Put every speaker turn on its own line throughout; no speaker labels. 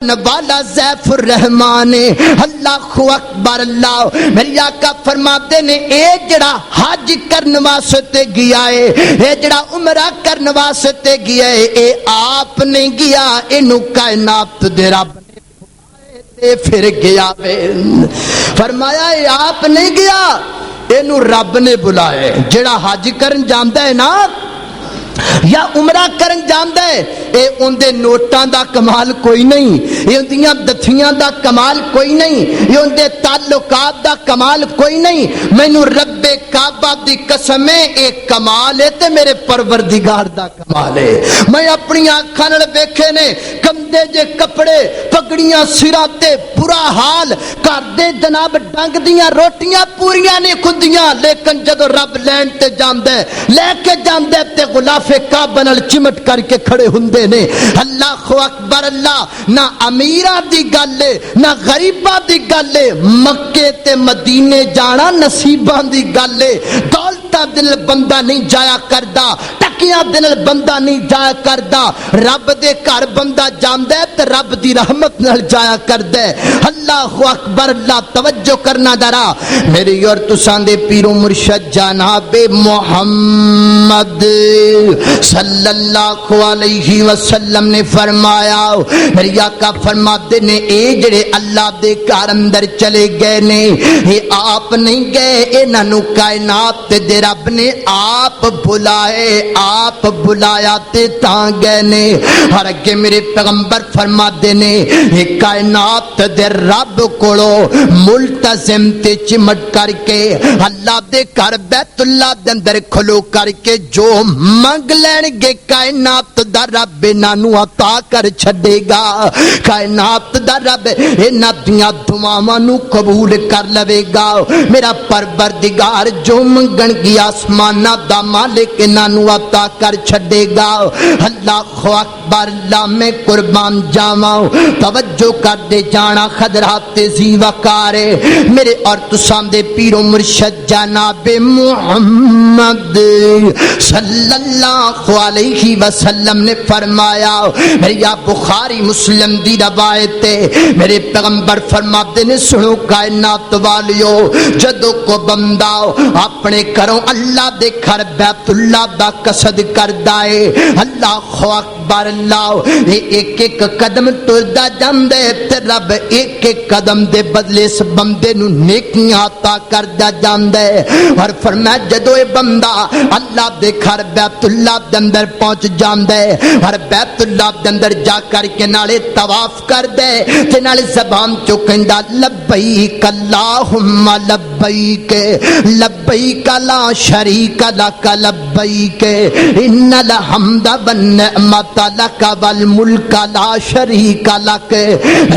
والا زیف الرحمان اللہ اکبر اللہ میری آقا فرماتے نے اے جڑا حج کرن واسطے گیا ہے اے جڑا عمرہ کرن واسطے گیا ہے اے آپ نہیں گیا اینو کائنات دے رب نے تے پھر گیا فرمایا اے آپ نہیں گیا اینو رب نے بلایا جڑا حج کرن جاندا ہے نا یا عمرہ کرن جاندا ہے اے اندے نوٹاں دا کمال کوئی نہیں اے اندیاں دتھیاں دا کمال کوئی نہیں اے اندے تعلقات دا کمال کوئی نہیں مینوں رب کعبہ دی قسم ہے اے کمال ہے تے میرے پروردگار دا کمال ہے میں اپنی آنکھاں نال ویکھے نے گندے جے کپڑے پگڑیاں سراں تے برا حال گھر دے جناب ڈنگ دیاں روٹیاں پوریاں نہیں کھندیاں لیکن جدوں رب لین تے جاندا ہے لے کے جاندا ہے تے غلاف کعبہ نال چمٹ کر کے کھڑے ہوندے نے اللہ اکبر اللہ نہ امیراں دی گل ہے نہ غریباں دی گل ہے مکے تے مدینے جانا نصیباں دی گل ہے دولتاں دل بندہ نہیں جایا کردا ٹکیاں دل بندہ نہیں جایا کردا رب دے گھر بندہ جاندا ہے تے رب دی رحمت نال جایا کردا ہے اللہ اکبر اللہ توجہ کرنا ذرا میری اور تساں دے پیرو مرشد جناب محمد صلی اللہ علیہ وسلم نے فرمایا میری آقا فرماتے نے اے جڑے اللہ دے گھر اندر چلے گئے نے یہ آپ نہیں گئے انہاں نو کائنات دے رب نے آپ بلائے آپ بلایا تے تاں گئے نے ہر اگے میرے پیغمبر فرماتے نے یہ کائنات دے رب کولو ملتزم تے چمٹ کر کے اللہ دے گھر بیت اللہ دے اندر کھلو کر کے جو منگ لین گے کائنات دا رب انہاں عطا کر چھڈے گا کائنات دا رب انہاں دیاں دعاواں نو قبول کر لوے گا میرا پروردگار جو منگن گیا آسماناں دا مالک انہاں عطا کر چھڈے گا اللہ اکبر اللہ میں قربان جاواں توجہ کر دے جانا خضرات زی وقار میرے اور تساں دے پیرو مرشد جناب محمد صلی اللہ علیہ وسلم نے فرمایا میری بخاری مسلم دی روایت ہے میرے پیغمبر فرماتے نے سنو کائنات والیو جدو کو بندہ اپنے گھروں اللہ دے گھر بیت اللہ دا قصد کردا ہے اللہ اکبر اللہ ایک ایک قدم ٹردا جاندا ہے تے رب ایک ایک قدم دے بدلے اس بندے نو نیکیاں عطا کردا جاندا ہے اور فرمایا جدو اے بندہ اللہ دے گھر بیت اللہ دے اندر پہنچ جاندا ہے اور بیت اللہ دے اندر جا کر کے نالے طواف کر دے تے نالے زبان چوں کہندا لبیک اللہم لبیک لبیک لا شریک لک لبیک ان الحمد والنعمت لک والملک لا شریک لک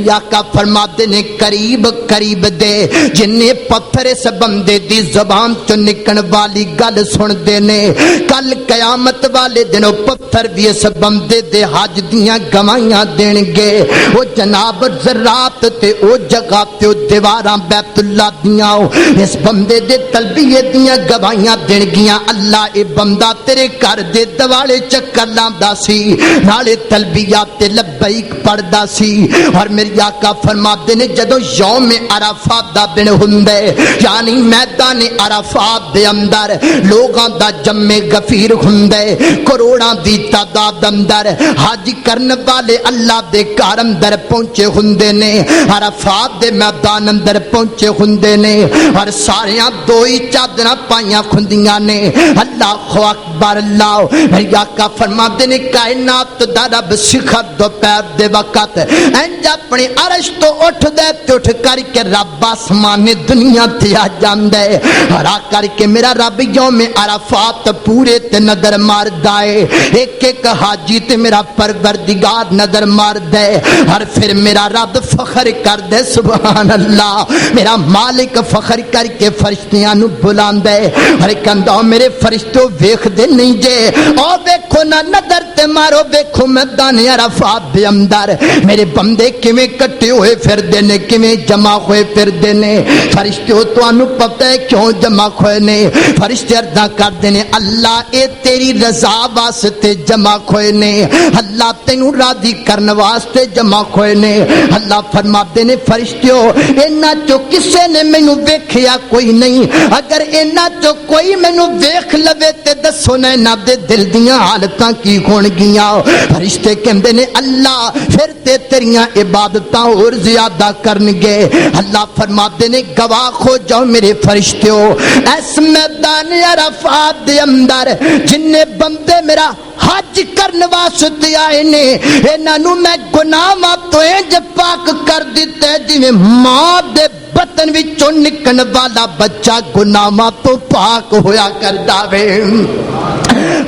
یا کا فرماتے نے قریب قریب دے جنے پتھر اس بندے دی زبان چوں نکلن والی گل سن دے نے کل قیامت والے دنوں پتھر بھی اس بندے دے حج دیاں گواہیاں دین گے وہ جناب ذرات تے او جگہ تے او دیواراں بیت اللہ دیاں اس بندے دے تلبیے دیاں گواہیاں دین گیاں اللہ اے بندہ تیرے گھر دے دوالے چکر لاندا سی نالے تلبیات تے لبیک پڑھدا سی اور میری آقا فرماتے نے جدوں یوم عرفات دا دن ہوندا ہے یعنی میدان عرفات دے اندر لوگاں دا جمع غفیر ہوندا ہے کروڑاں دی تعداد اندر حج کرن والے اللہ دے گھر اندر پہنچے ہوندے نے عرفات دے میدان اندر پہنچے ہوندے نے اور ساریاں دو ہی چادراں پائیاں کھندیاں نے اللہ اکبر اللہ میری آقا فرماتے نے کائنات دا رب سکھر دوپہر دے وقت انج اپنے عرش تو اٹھ دے تے اٹھ کر کے رب آسمان دنیا تے آ جاندا ہے ہرا کر کے میرا رب یوم عرفات پورے تے نظر ماردا ہے ایک ایک حاجی تے میرا پروردگار نظر ماردا ہے اور پھر میرا رب فخر کر دے سبحان اللہ میرا مالک فخر کر کے فرشتیاں نو بلاندا ہے اور کہندا میرے فرشتو ویکھ دے نہیں جے او ویکھو نہ نظر تے مارو کرو ویکھو میدان عرفات دے اندر میرے بندے کیویں کٹے ہوئے پھردے نے کیویں جمع ہوئے پھردے نے فرشتو تانوں پتہ ہے کیوں جمع ہوئے نے فرشتے عرضاں کردے نے اللہ اے تیری رضا واسطے جمع ہوئے نے اللہ تینوں راضی کرن واسطے جمع ہوئے نے اللہ فرماتے نے فرشتو انہاں چوں کسے نے مینوں ویکھیا کوئی نہیں اگر انہاں چوں کوئی مینوں ویکھ لوے تے دسو نا انہاں دے دل دیاں حالتاں کی ہون گیاں فرشتے کہندے نے اللہ پھر تے تیریاں عبادتاں اور زیادہ کرنگے اللہ فرماتے نے گواہ ہو جاؤ میرے فرشتوں اس میدان عرفات دے اندر جننے بندے میرا حج کرن واسطے آئے نے انہاں نوں میں گناہاں تو انج پاک کر دتا جویں ماں دے بطن وچوں نکلن والا بچہ گناہاں تو پاک ہویا کردا وے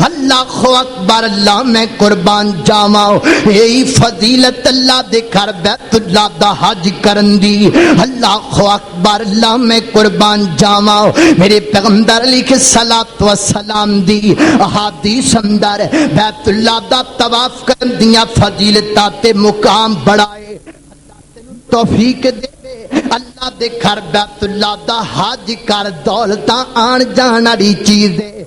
اللہ اکبر اللہ میں قربان جاواں یہی فضیلت اللہ دے گھر بیت اللہ دا حج کرن دی اللہ اکبر اللہ میں قربان جاواں میرے پیغمبر علیہ الصلوۃ والسلام دی احادیث اندر بیت اللہ دا طواف کرن دیاں فضیلتاں تے مقام بڑھائے اللہ تینوں توفیق دے اللہ دے گھر بیت اللہ دا حج کر دولتاں آن جان والی چیز ہے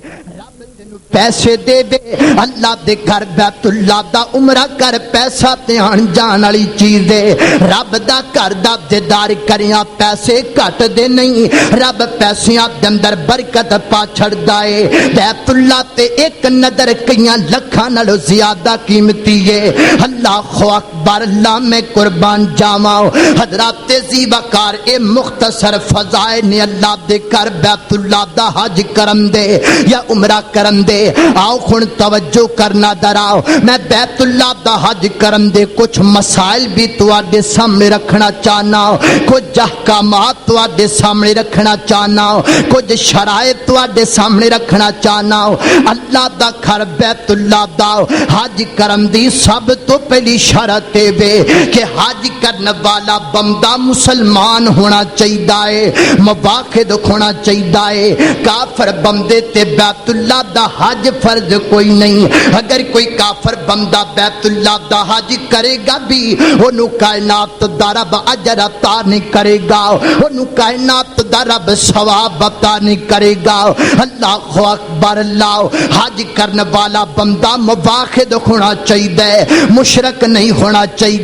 پیسے دے دے اللہ دے گھر بیت اللہ دا عمرہ کر پیسہ تے آن جان والی چیز دے رب دا گھر دا دیدار کریاں پیسے کٹ دے نہیں رب پیسیاں دے اندر برکت پا چھڑدا اے بیت اللہ تے ایک نظر کئیاں لکھاں نالوں زیادہ قیمتی ہے اللہ اکبر اللہ میں قربان جاواں حضرات ذی وقار اے مختصر فضائل نے اللہ دے گھر بیت اللہ دا حج کرن دے یا عمرہ کرن دے آؤ خون توجہ کرنا دراؤ میں بیت اللہ دا حج کرن دے کچھ مسائل بھی تواڈے سامنے رکھنا چاہنا کچھ احکامات تواڈے سامنے رکھنا چاہنا کچھ شرائط تواڈے سامنے رکھنا چاہنا اللہ دا گھر بیت اللہ دا حج کرن دی سب تو پہلی شرط ہے کہ حج کرن والا بندہ مسلمان ہونا چاہیے مواخد ہونا چاہیے کافر بندے تے بیت اللہ دا حج فرض کوئی نہیں اگر کوئی کافر بندہ بیت اللہ دا حج کرے گا بھی انہوں کائنات دا رب اجر عطا نہیں کرے گا انہوں کائنات دا رب ثواب عطا نہیں کرے گا اللہ اکبر اللہ حج کرنے والا بندہ مواخد ہونا چاہیے مشرک نہیں ہونا چاہیے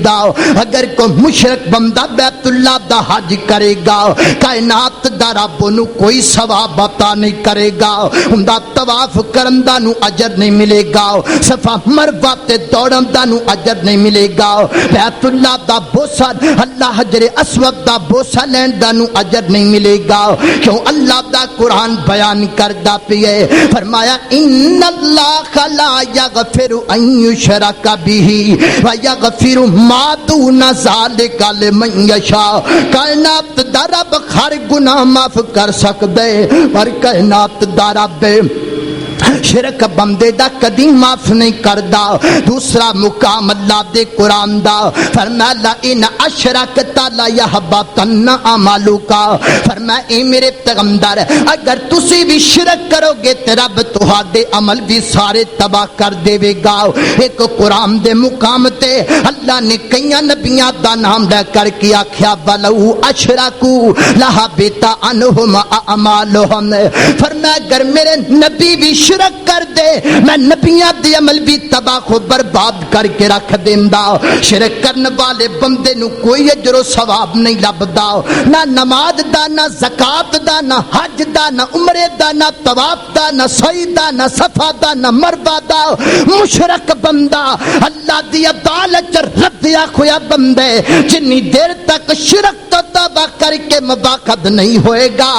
اگر کوئی مشرک بندہ بیت اللہ دا حج کرے گا کائنات دا رب انہوں کوئی ثواب عطا نہیں کرے گا اندہ طواف کرن دا نو اجر نہیں ملے گا صفا مروہ تے دوڑن دا نو اجر نہیں ملے گا بیت اللہ دا بوسہ اللہ حجر اسود دا بوسہ لین دا نو اجر نہیں ملے گا کیوں اللہ دا قرآن بیان کردہ پیے فرمایا ان اللہ لا یغفر ان یشرک بہ ویغفر ما دون ذالک لمن یشاء کائنات دا رب ہر گناہ معاف کر سکدے پر کائنات دا رب شرک بندے دا کدی معاف نہیں کردا دوسرا مقام اللہ دے قرآن دا فرمایا لئن اشرکت لیحبطن عملک فرمایا اے میرے پیغمبر اگر تسی بھی شرک کرو گے تے رب تہاڈے عمل بھی سارے تباہ کر دے گا ایک قرآن دے مقام تے اللہ نے کئی نبیاں دا نام لے کر کے آکھیا ولو اشرکو لحبط عنہم اعمالہم فرمایا اگر میرے نبی بھی شرک کر دے میں نبیاں دی عمل بھی تباہ و برباد کر کے رکھ دیندا شرک کرنے والے بندے نو کوئی اجر و ثواب نہیں لبدا نہ نماز دا نہ زکات دا نہ حج دا نہ عمرے دا نہ طواف دا نہ سعی دا نہ صفا دا نہ مروہ دا مشرک بندہ اللہ دی عدالت ردیا کھویا بندے جنی دیر تک شرک تو توبہ کر کے مباخد نہیں ہوئے گا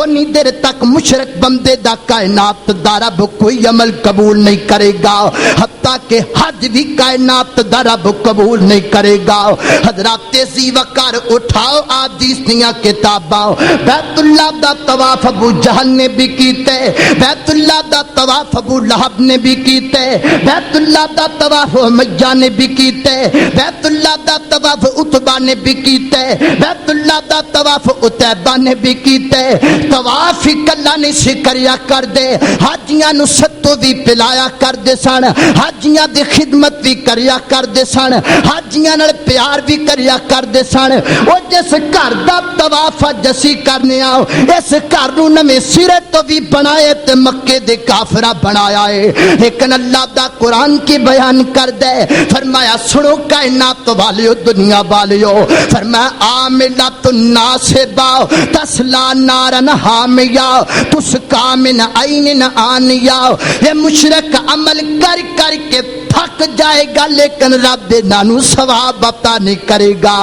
انی دیر تک مشرک بندے دا کائنات دا رب کوئی عمل قبول نہیں کرے گا حتیٰ کہ حج بھی کائنات دا رب قبول نہیں کرے گا حضرات ذی وقار اٹھاؤ حدیث دیاں کتاباں بیت اللہ دا طواف ابو جہل نے بھی کیتے بیت اللہ دا طواف ابو لہب نے بھی کیتے بیت اللہ دا طواف امیہ نے بھی کیتے بیت اللہ دا طواف عتبہ نے بھی کیتا ہے، بیت اللہ دا طواف عتیبہ نے بھی کیتا ہے۔ طواف ہی کلا نہیں سی کریا کر دے، حاجیاں نو ستو بھی پلایا کر دے سن، حاجیاں دی خدمت بھی کریا کر دے سن، حاجیاں نال پیار بھی کریا کر دے سن۔ او جس گھر دا طواف جسی کرنے آؤ، اس گھر نو نویں سرے تو بھی بنائے تے مکے دے کافرہ بنایا ہے۔ لیکن اللہ دا قرآن کی بیان کر دے، فرمایا سنو کائنات والیو دنیا والیو، فرمایا عاملۃ ناصبہ تسلا نارن حامیہ تسقی من عین آنیہ۔ یہ مشرک عمل کر کر کے تھک جائے گا لیکن رب نانو ثواب عطا نہیں کرے گا۔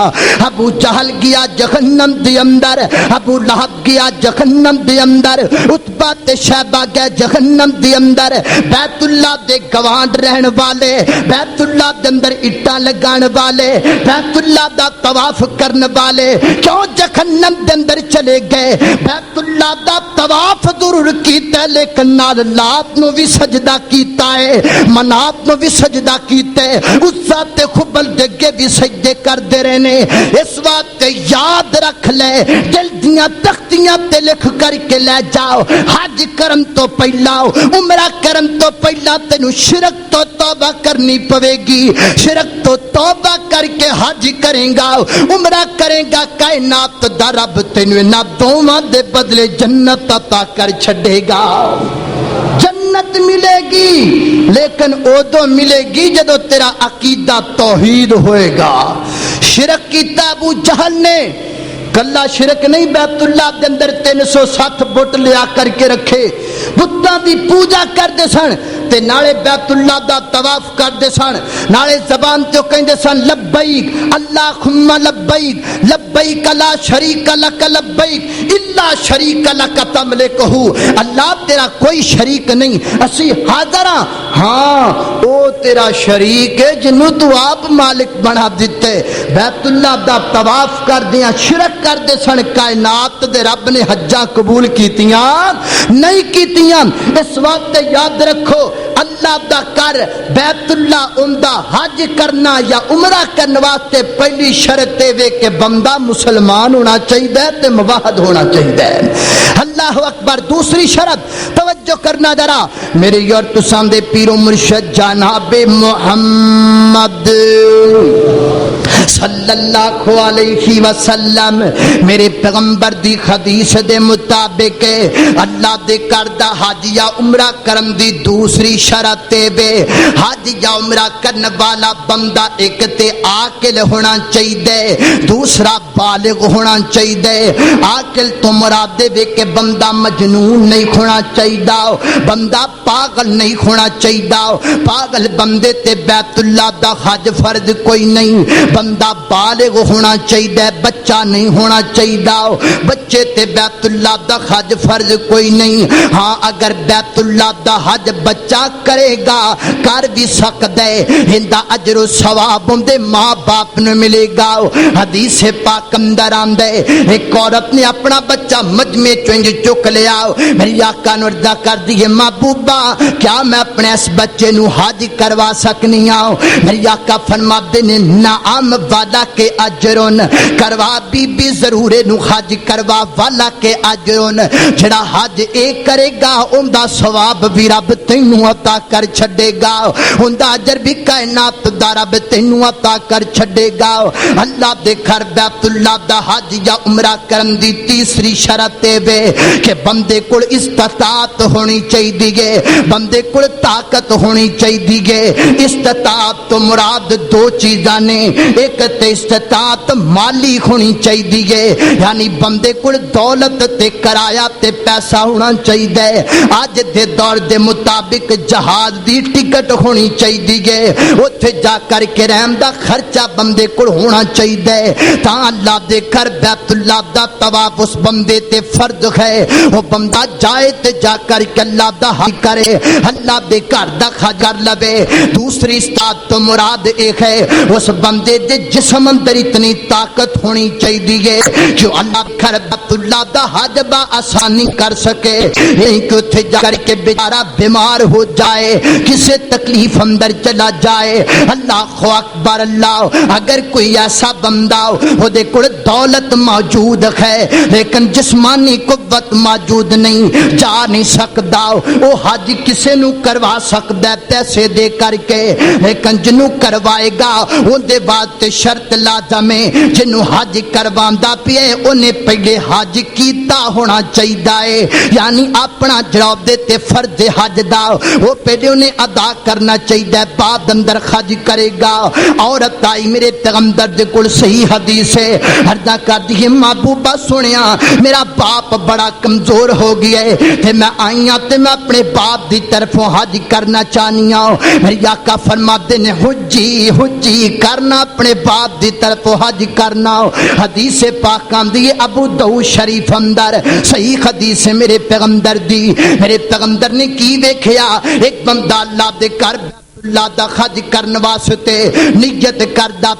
ابو جہل گیا جہنم دے اندر، ابو لہب گیا جہنم دے اندر، عتبہ تے شیبہ گئے جہنم دے اندر، بیت اللہ دے گوانڈ رہن والے، بیت اللہ دے اندر اٹا لگان والے، بیت اللہ دا طواف کرن والے کیوں جہنم دے اندر چلے گئے؟ بیت اللہ دا طواف ضرور کیتا ہے لیکن نال لات نو بھی سجدہ کیتا ہے، منات نو بھی سجدہ کیتا ہے، اس ذات خبل دے بھی سجدے کر دے رہنے۔ اس وقت یاد رکھ لے، دل دیاں تختیاں تے لکھ کر کے لے جاؤ، حج کرن تو پہلا عمرہ کرن تو پہلا تینو شرک تو توبہ کرنی پوے گی، شرک تو توبہ کر کے حج کریں گا، عمرہ کریں گا، کائنات دا رب تینو نہ دوواں دے بدلے جنت عطا کر چھڑے گا۔ جنت ملے گی لیکن ادو ملے گی جدو تیرا عقیدہ توحید ہوئے گا۔ شرک کیتا ابو جہل نے، کلا شرک نہیں، بیت اللہ دے اندر 360 بت لیا کر کے رکھے، بتاں دی پوجا کردے سن تے نالے بیت اللہ دا طواف کردے سن، نالے زبان تے کہندے سن لبیک اللہم لبیک لبیک لا شریک لک لبیک الا شریک لک تملکہ، اللہ تیرا کوئی شریک نہیں، اسی حاضر ہاں او تیرا شریک ہے جنوں تو آپ مالک بنا دیتے۔ بیت اللہ دا طواف کردیاں شرک کردے سن، کائنات دے رب نے حجاں قبول کیتیاں نہیں کیتیاں۔ اس وقت یاد رکھو اللہ دا کر بیت اللہ اندہ حج کرنا یا عمرہ کرنے واسطے پہلی شرط ہے کہ بندہ مسلمان ہونا چاہیے تے موحد ہونا چاہیے۔ اللہ اکبر۔ دوسری شرط توجہ کرنا ذرا میرے اور تساں دے پیر و مرشد جناب محمد صلی اللہ علیہ وسلم میرے پیغمبر دی حدیث دے مطابق اللہ دے کردہ حج یا عمرہ کرن دی دوسری شرط بے حج یا عمرہ کرن والا بندہ ایک تے عاقل ہونا چاہیے، دوسرا بالغ ہونا چاہیے۔ عاقل تو مراد دے کہ بندہ مجنون نہیں ہونا چاہیے، بندہ پاگل نہیں ہونا چاہیے، پاگل بندے تے بیت اللہ دا حج فرض کوئی نہیں، بندہ بالغ ہونا چاہیے، بچہ نہیں ہونا چاہیے، بچے تے بیت اللہ دا حج فرض کوئی نہیں۔ ہاں اگر بیت اللہ دا حج بچہ کرے گا کر بھی سکتا ہے، ہندا اجر و ثواب اندے ماں باپ نے ملے گا۔ حدیث پاک اندر آندے ایک عورت نے اپنا بچہ مجمع چنج چک لیا، میری آقا نے عرض کر دی محبوبہ کیا میں اپنے اس بچے نو حج کروا سکنی ہوں؟ میری آقا فرماتے نے نعم والا کے اجرن، کروا بی بی ضرور نو حج کروا والا کے اجرن، جڑا حج اے کرے گا اوندا ثواب بھی رب تینوں عطا کر چھڈے گا، اوندا اجر بھی کائنات دا رب تینوں عطا کر چھڈے گا۔ اللہ دے گھر بیت اللہ دا حج یا عمرہ کرن دی تیسری شرط اے کہ بندے کول استطاعت ہونی چاہیے، بندے کول طاقت ہونی چاہیے۔ استطاعت تو مراد دو چیزاں نے، ایک تے استطاعت مالی ہونی چاہیے، یعنی بندے کول دولت تے کرایہ تے پیسہ ہونا چاہیے۔ آج دے دور دے مطابق جہاز دی ٹکٹ ہونی چاہیے، اوتھے جا کر کے رہن دا خرچہ بندے کول ہونا چاہیے، تاں اللہ دے گھر بیت اللہ دا طواف اس بندے تے فرض ہے، وہ بندہ جائے تے جا کر کے اللہ دا حج کرے، اللہ دے گھر دا حج کر لوے۔ دوسری استطاعت تو مراد ایک ہے اس بندے دے جسم اندر اتنی طاقت ہونی چاہیے جو اللہ گھر بیت اللہ دا حج با آسانی کر سکے، نہیں کہ اتھے جا کر کے بیچارہ بیمار ہو جائے، کسے تکلیف اندر چلا جائے، اللہ اکبر اللہ، اگر کوئی ایسا بندہ ہو دے کول دولت موجود ہے لیکن جسمانی قوت موجود نہیں، جا نہیں سکتا، وہ حج کسے نو کروا سکتا ہے پیسے دے کر کے، لیکن جنوں کروائے گا اندے بعد تے شرط لازم ہے، جنوں حج کرواندا پیے انہیں پہلے حج کیتا ہونا چاہیے، یعنی اپنا جواب دیتے فرض حج دا وہ پہلے انہیں ادا کرنا چاہیے، بعد اندر حج کرے گا۔ عورت آئی میرے پیغمبر دے کول صحیح حدیث ہے، عرضاں کر دی محبوبہ سنیا میرا باپ بڑا کمزور ہو گیا ہے تے میں آئی ہاں تے میں اپنے باپ دی طرفوں حج کرنا چاہنی ہوں، میری آقا فرماتے نے حجی حجی کرنا، اپنے باپ دی طرفوں حج کرنا۔ حدیث پاک آندی ہے ابو داؤد شریف اندر صحیح حدیث ہے میرے پیغمبر دی، میرے پیغمبر نے کی ویکھیا ایک بندہ اللہ دے گھر اللہ دا حج کرن واسطے نیت کردا